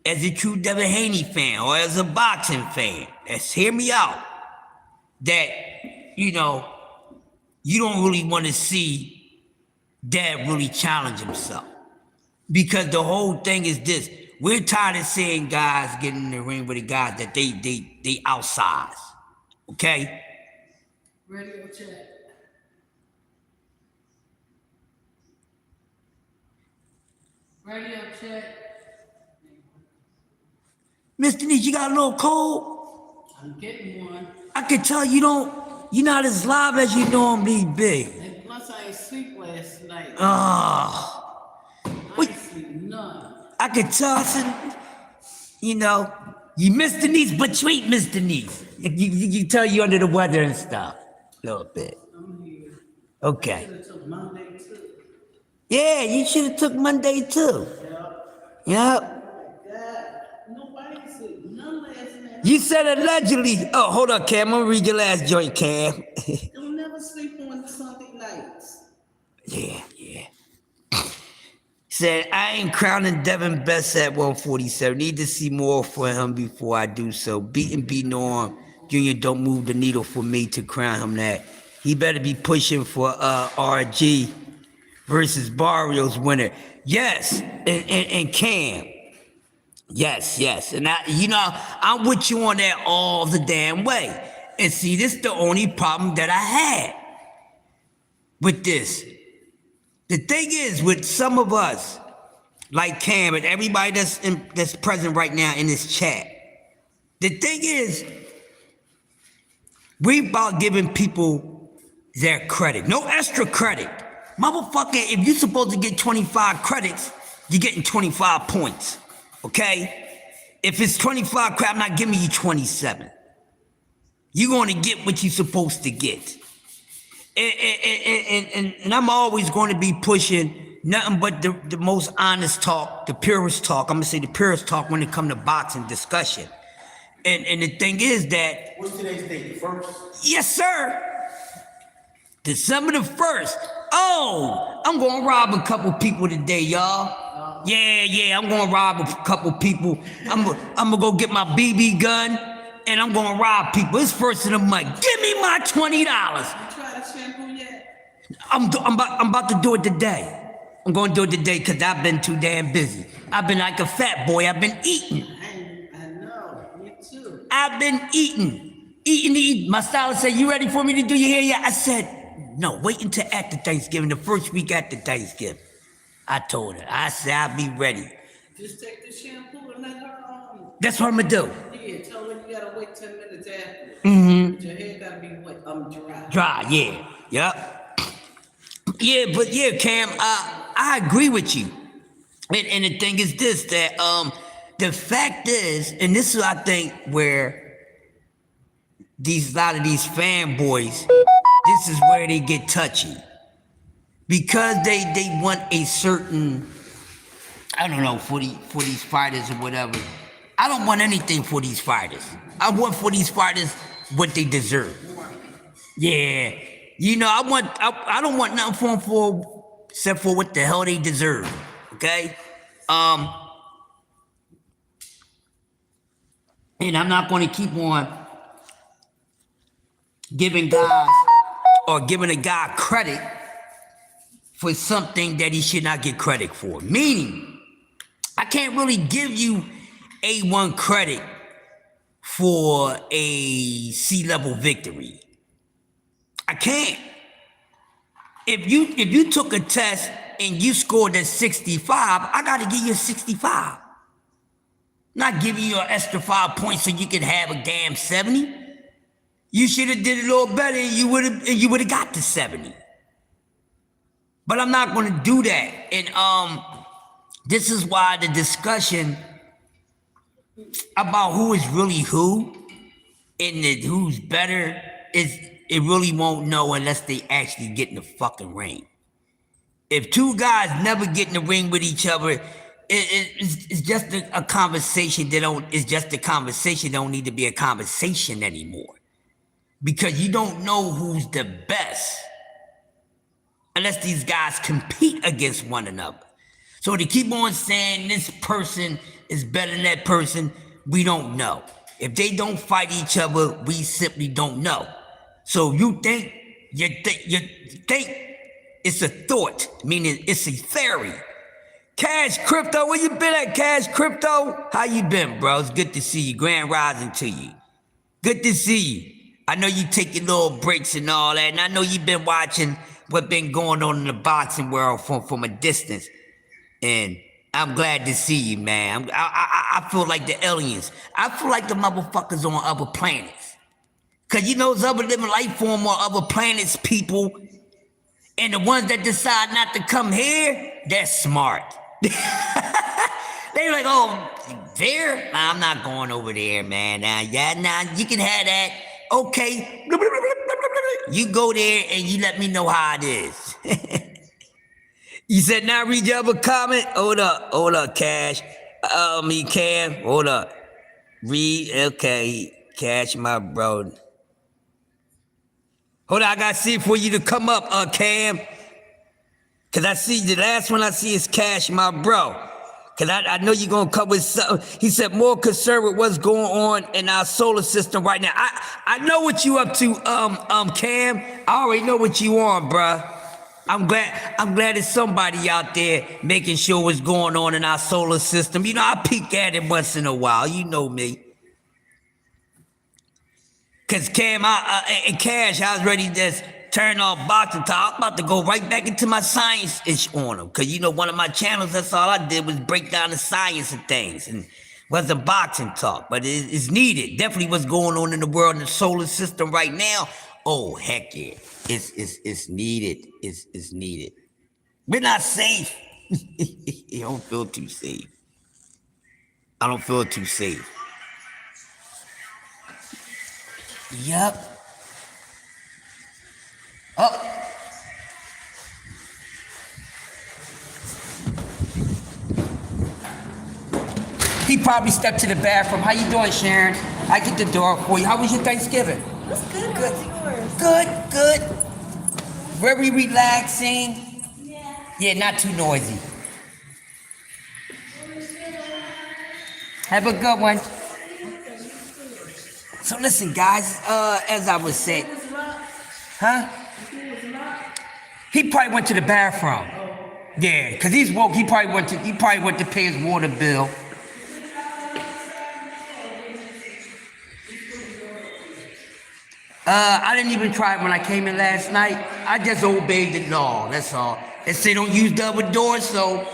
as a true Devin Haney fan or as a boxing fan, let's hear me out, that, you don't really want to see Dad really challenge himself. Because the whole thing is this. We're tired of seeing guys get in the ring with the guys that they outsize. Okay?
Radio chat. Radio chat.
Mr. Neat, you got a little cold?
I'm getting one.
I can tell you're not as live as you normally be.
And plus, I ain't sleep last night.
Oh.
I ain't sleep none.
I can tell, you missed the knees, but you ain't missed the knees. You tell you under the weather and stuff. A little bit.
I'm here.
Okay.
I should have took Monday too.
Yeah, you should have took Monday too. Yep.
Nobody sleep none last night.
You said allegedly. Oh, hold on, Cam. I'm gonna read your last joint, Cam.
Don't never sleep on Sunday nights.
Yeah. Said, I ain't crowning Devin best at 147. Need to see more for him before I do so. Beating B Norm Jr. don't move the needle for me to crown him that. He better be pushing for RG versus Barrios winner. Yes, and Cam. Yes. And I'm with you on that all the damn way. And see, this is the only problem that I had with this. The thing is, with some of us, like Cam and everybody that's present right now in this chat, the thing is, we about giving people their credit. No extra credit. Motherfucker, if you're supposed to get 25 credits, you're getting 25 points. Okay? If it's 25 credits, I'm not giving you 27. You're going to get what you're supposed to get. And I'm always going to be pushing nothing but the most honest talk, the purest talk. I'm going to say the purest talk when it comes to boxing discussion. And the thing is that...
What's today's date, the 1st?
Yes, sir. December the 1st. Oh, I'm going to rob a couple people today, y'all. Yeah, I'm going to rob a couple people. I'm going to go get my BB gun, and I'm going to rob people. It's first of the month. Give me my $20.
You tried a shampoo yet?
I'm about to do it today. I'm going to do it today because I've been too damn busy. I've been like a fat boy. I've been eating.
I know. Me too.
I've been eating. My stylist said, "You ready for me to do your hair yet?" I said, "No, wait until after Thanksgiving, the first week after Thanksgiving." I told her. I said, "I'll be ready."
Just take the shampoo and let her
That's what I'm going to do.
Yeah, tell her you gotta wait 10 minutes after.
Mm-hmm.
Your hair gotta be wet, dry.
Dry, yeah. Yep. Yeah, but yeah, Cam, I agree with you. And the thing is this, that the fact is, and this is I think where a lot of these fanboys, this is where they get touchy. Because they want a certain, I don't know, for these fighters or whatever. I don't want anything for these fighters. I want for these fighters what they deserve. Yeah. You know, I don't want nothing for them for except for what the hell they deserve. Okay? And I'm not going to keep on giving guys or giving a guy credit for something that he should not get credit for. Meaning, I can't really give you A1 credit for a C-level victory. I can't. If you took a test and you scored a 65, I gotta give you a 65. Not giving you an extra 5 points so you could have a damn 70. You should have did it a little better and you would have got the 70. But I'm not gonna do that. And this is why the discussion about who is really who and who's better it really won't know unless they actually get in the fucking ring. If two guys never get in the ring with each other, it's just a conversation it's just a conversation, don't need to be a conversation anymore. Because you don't know who's the best unless these guys compete against one another. So to keep on saying this person is better than that person, we don't know. If they don't fight each other, we simply don't know. So you think it's a thought, meaning it's a theory. Cash Crypto, where you been at, Cash Crypto? How you been, bro? It's good to see you. Grand rising to you. Good to see you. I know you take your little breaks and all that, and I know you've been watching what's been going on in the boxing world from a distance. And I'm glad to see you, man. I feel like the aliens. I feel like the motherfuckers on other planets. Cause you know those other living life form on other planets, people. And the ones that decide not to come here, they're smart. They're like, oh, there? Nah, I'm not going over there, man. Nah, you can have that. Okay. You go there and you let me know how it is. You said, now read your other comment? Hold up, Cash. Cam, hold up. Read, okay. Cash, my bro. Hold on, I gotta see for you to come up, Cam. Cause I see, the last one I see is Cash, my bro. Cause I know you're gonna come with something. He said, more concerned with what's going on in our solar system right now. I know what you up to, Cam. I already know what you on, bruh. I'm glad there's somebody out there making sure what's going on in our solar system. You know, I peek at it once in a while. You know me. Cause Cam, and Cash, I was ready to turn off boxing talk. I'm about to go right back into my science-ish on them. Because, you know, one of my channels, that's all I did was break down the science of things. And wasn't boxing talk. But it's needed. Definitely what's going on in the world, in the solar system right now. Oh, heck yeah. It's needed. It's needed. We're not safe. I don't feel too safe. I don't feel too safe. Yup. Oh. He probably stepped to the bathroom. How you doing, Sharon? I get the door for you. How was your Thanksgiving?
It was good. How was yours?
Good. Very relaxing.
Yeah.
Yeah, not too noisy. Have a good one. So listen, guys, as I was saying, huh? He probably went to the bathroom. Yeah, cause he's woke. He probably went to pay his water bill. I didn't even try it when I came in last night. I just obeyed the law. That's all. They say don't use double doors, so.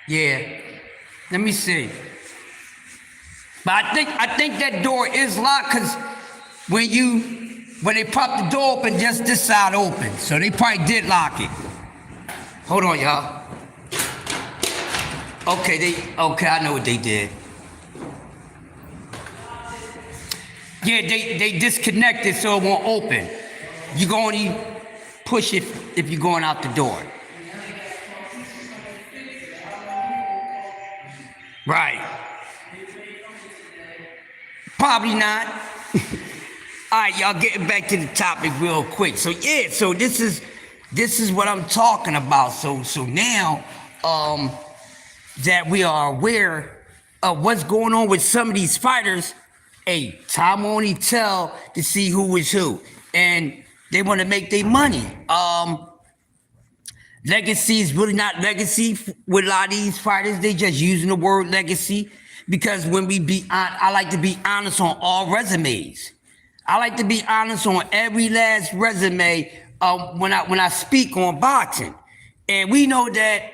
Yeah. Let me see. But I think that door is locked because when they pop the door open, just this side open. So they probably did lock it. Hold on, y'all. Okay, I know what they did. Yeah, they disconnected so it won't open. You can only push it if you're going out the door. Right. Probably not. All right, y'all, getting back to the topic real quick. So yeah, so this is what I'm talking about. So now that we are aware of what's going on with some of these fighters, hey, time only tell to see who is who, and they want to make their money. Legacy is really not legacy with a lot of these fighters. They just using the word legacy because when I like to be honest on all resumes. I like to be honest on every last resume when I speak on boxing. And we know that,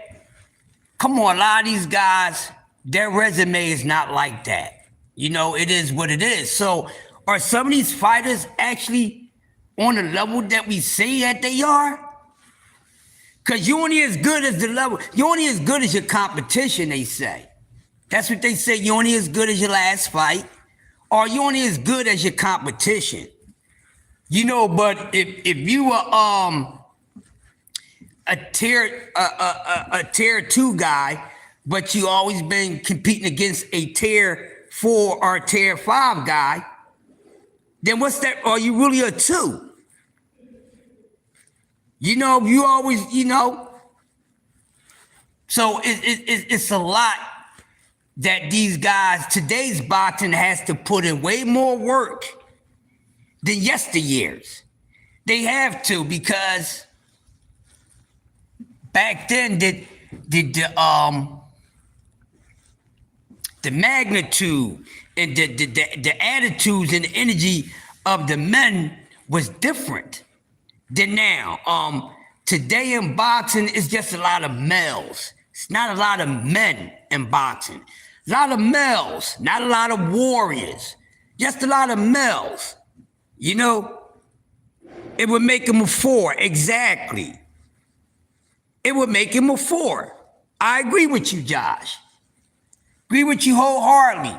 come on, a lot of these guys, their resume is not like that. You know, it is what it is. So are some of these fighters actually on the level that we say that they are? Because you're only as good as the level, you're only as good as your competition, they say. That's what they say, you're only as good as your last fight, or you're only as good as your competition. You know, but if you were a tier 2 guy, but you always been competing against a tier 4 or a tier 5 guy, then what's that? Are you really a 2? You know, you always, you know. So it's a lot that these guys, today's boxing has to put in way more work than yesteryears. They have to, because back then the magnitude and the attitudes and the energy of the men was different than now. Today in boxing, it's just a lot of males. It's not a lot of men in boxing. A lot of males, not a lot of warriors. Just a lot of males. You know, it would make him a 4, exactly. It would make him a 4. I agree with you, Josh. Agree with you wholeheartedly.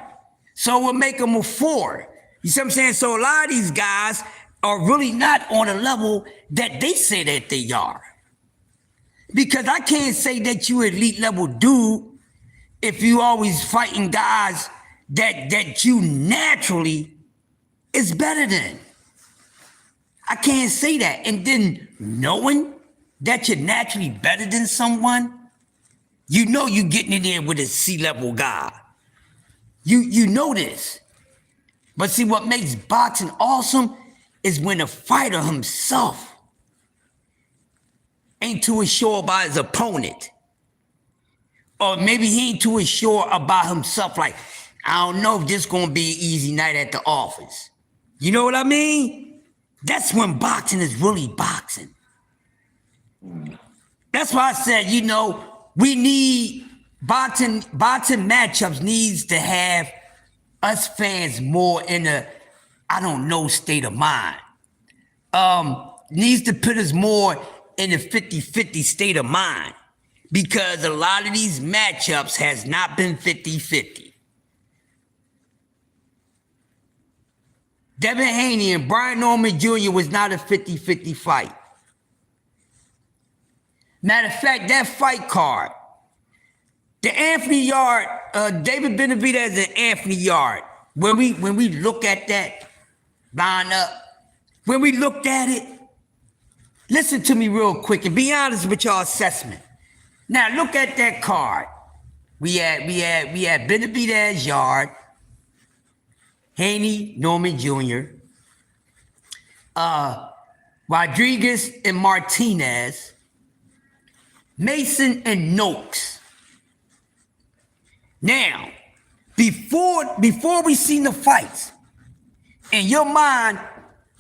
So it would make him a 4. You see what I'm saying? So a lot of these guys are really not on a level that they say that they are. Because I can't say that you elite level dude if you always fighting guys that you naturally is better than. I can't say that. And then knowing that you're naturally better than someone, you know you're getting in there with a C-level guy. You know this. But see, what makes boxing awesome is when a fighter himself ain't too sure about his opponent. Or maybe he ain't too sure about himself. Like, I don't know if this gonna be an easy night at the office. You know what I mean? That's when boxing is really boxing. That's why I said, you know, we need boxing matchups needs to have us fans more in a, I don't know, state of mind. Needs to put us more in a 50-50 state of mind. Because a lot of these matchups has not been 50-50. Devin Haney and Brian Norman Jr. was not a 50-50 fight. Matter of fact, that fight card, the Anthony Yard, David Benavidez and Anthony Yard, when we look at that lineup, when we looked at it, listen to me real quick and be honest with your assessment. Now look at that card. We had Benavidez Yard, Haney, Norman Jr., Rodriguez and Martinez, Mason and Noakes. Now, before we seen the fights, in your mind,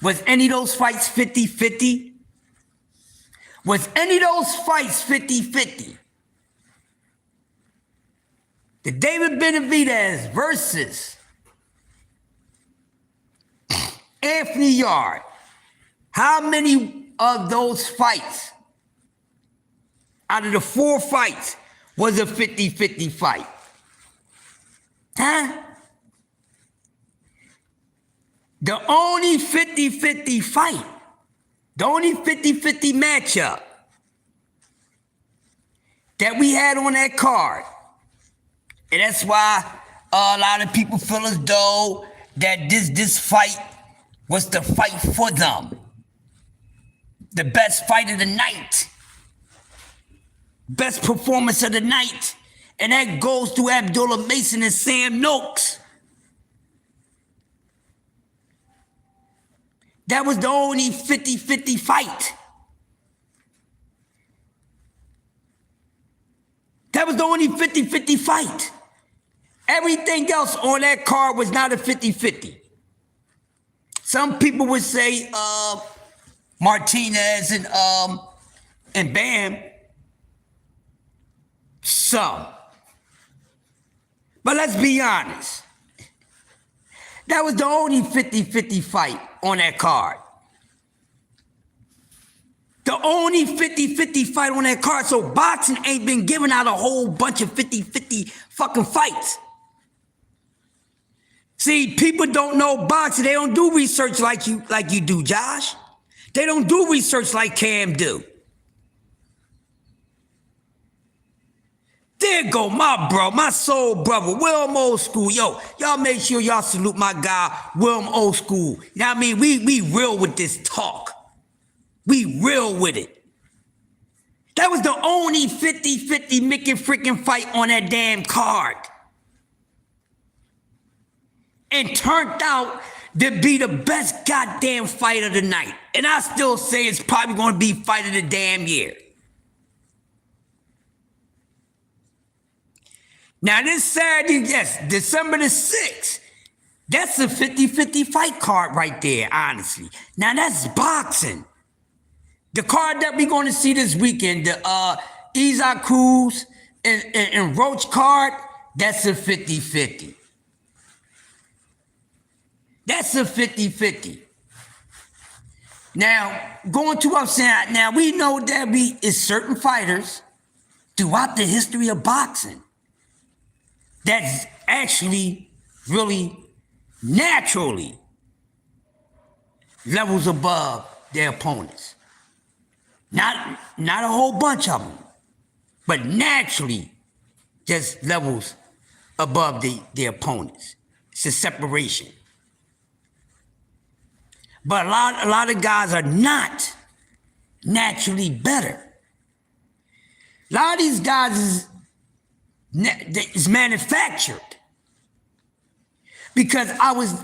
was any of those fights 50-50? Was any of those fights 50-50? The David Benavidez versus Anthony Yard. How many of those fights out of the 4 fights was a 50-50 fight? Huh? The only 50-50 fight, the only 50-50 matchup that we had on that card, and that's why a lot of people feel as though that this fight was the fight for them. The best fight of the night. Best performance of the night. And that goes to Abdullah Mason and Sam Noakes. That was the only 50-50 fight. That was the only 50-50 fight. Everything else on that card was not a 50-50. Some people would say Martinez and Bam. Some. But let's be honest. That was the only 50-50 fight on that card. The only 50-50 fight on that card. So boxing ain't been giving out a whole bunch of 50-50 fucking fights. See, people don't know boxing. They don't do research like you do, Josh. They don't do research like Cam do. There go my bro, my soul brother, Wilm Old School. Yo, y'all make sure y'all salute my guy, Wilm Old School. You know what I mean? We real with this talk. We real with it. That was the only 50-50 Mickey freaking fight on that damn card. And turned out to be the best goddamn fight of the night. And I still say it's probably going to be fight of the damn year. Now this Saturday, yes, December the 6th, that's a 50-50 fight card right there, honestly. Now that's boxing. The card that we're going to see this weekend, the Isaac Cruz and Roach card, that's a 50-50. That's a 50-50. Now, going to what I'm saying, now we know that is certain fighters throughout the history of boxing that's actually really naturally levels above their opponents. Not a whole bunch of them, but naturally just levels above their opponents. It's a separation. But a lot of guys are not naturally better. A lot of these guys is manufactured. Because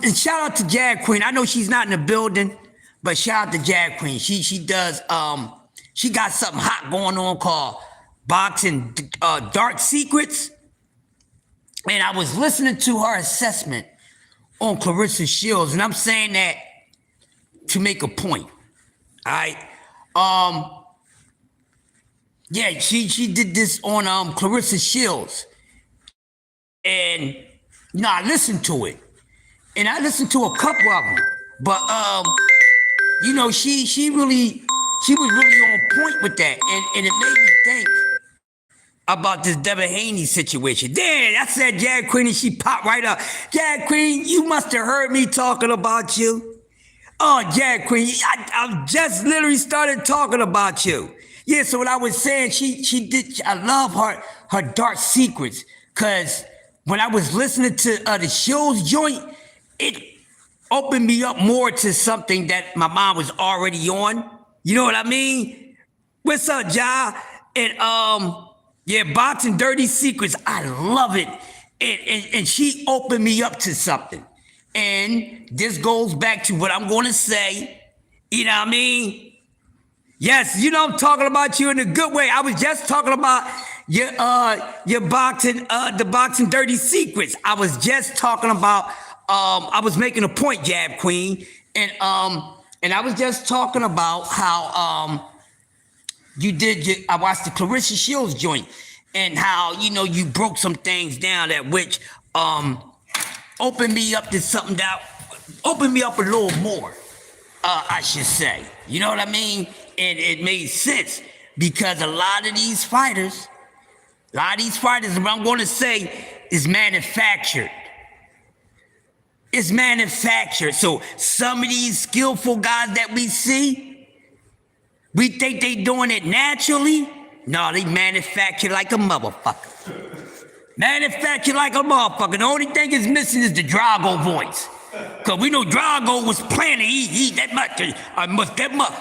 and shout out to Jag Queen. I know she's not in the building, but shout out to Jag Queen. She does, she got something hot going on called Boxing Dark Secrets. And I was listening to her assessment on Clarissa Shields, and I'm saying that to make a point. All right. Yeah, she did this on Clarissa Shields. And I listened to it. And I listened to a couple of them. But she was really on point with that. And it made me think about this Devin Haney situation. Damn, I said Jag Queen and she popped right up. Jag Queen, you must have heard me talking about you. Oh, Jag Queen, I just literally started talking about you. Yeah, so what I was saying, she did, I love her dark secrets. Cause when I was listening to the Shields joint, it opened me up more to something that my mom was already on. You know what I mean? What's up, Ja? And yeah, Boxing Dirty Secrets, I love it. And she opened me up to something. And this goes back to what I'm gonna say. You know what I mean? Yes, you know I'm talking about you in a good way. I was just talking about your boxing, the Boxing Dirty Secrets. I was just talking about, I was making a point, Jab Queen, and I was just talking about how I watched the Clarissa Shields joint, and how you broke some things down that which opened me up to something that opened me up a little more, I should say. You know what I mean? And it made sense because a lot of these fighters, what I'm going to say, is manufactured. It's manufactured. So some of these skillful guys that we see, we think they doing it naturally. No, they manufactured like a motherfucker. Manufactured like a motherfucker. The only thing is missing is the Drago voice. Cause we know Drago was planning. That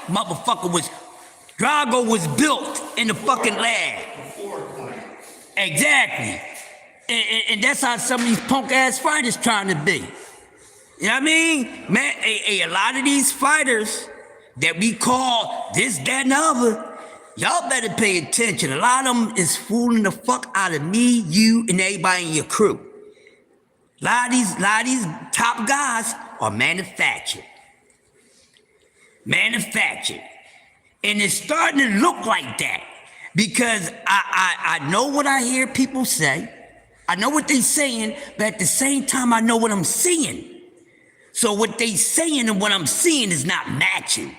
motherfucker was. Drago was built in the fucking lab. Exactly. And that's how some of these punk ass fighters trying to be. You know what I mean? Man, a lot of these fighters that we call this, that, and the other, y'all better pay attention. A lot of them is fooling the fuck out of me, you, and everybody in your crew. A lot of these top guys are manufactured. Manufactured. And it's starting to look like that because I know what I hear people say. I know what they're saying, but at the same time, I know what I'm seeing. So what they saying and what I'm seeing is not matching.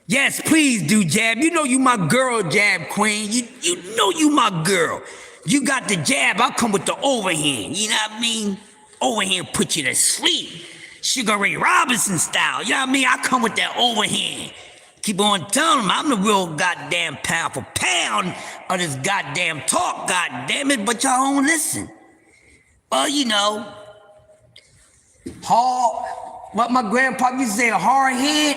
Yes, please do, Jab. You know you my girl, Jab Queen. You know you my girl. You got the jab, I'll come with the overhand. You know what I mean? Overhand put you to sleep. Sugar Ray Robinson style. You know what I mean? I come with that overhand. Keep on telling them I'm the real goddamn pound for pound of this goddamn talk, goddamn it, but y'all don't listen. Well, what my grandpa used to say, a hard head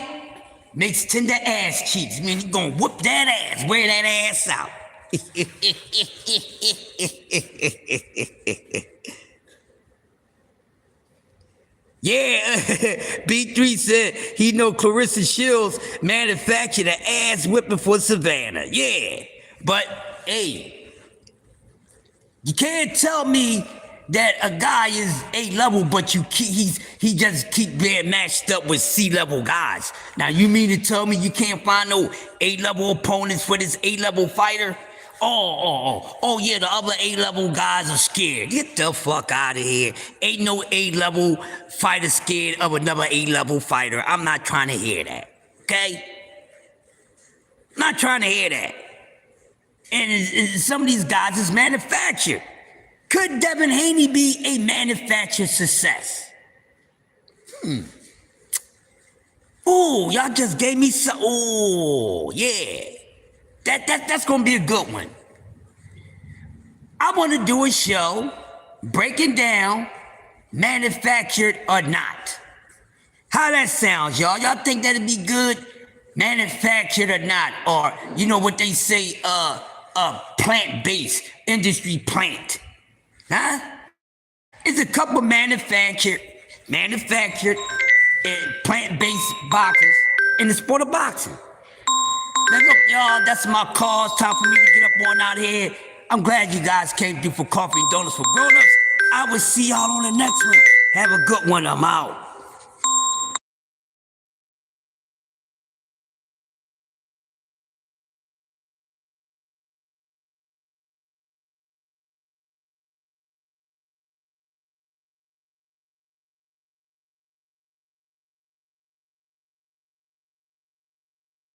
makes tender ass cheeks. I mean, you gonna whoop that ass, wear that ass out. Yeah, B3 said he know Clarissa Shields manufactured an ass whipping for Savannah. Yeah, but hey, you can't tell me that a guy is A-level, but he just keep being matched up with C-level guys. Now you mean to tell me you can't find no A-level opponents for this A-level fighter? Oh, yeah, the other A-level guys are scared. Get the fuck out of here. Ain't no A-level fighter scared of another A-level fighter. I'm not trying to hear that, okay? Not trying to hear that. And some of these guys is manufactured. Could Devin Haney be a manufactured success? Ooh, y'all just gave me some, ooh, yeah. That's gonna be a good one. I wanna do a show breaking down manufactured or not. How that sounds, y'all? Y'all think that'd be good? Manufactured or not? Or, you know what they say, plant-based, industry plant. Huh? It's a couple manufactured and plant-based boxers in the sport of boxing. Now look, y'all, that's my call. It's time for me to get up on out here. I'm glad you guys came through for Coffee and Donuts for Grown-Ups. I will see y'all on the next one. Have a good one. I'm out.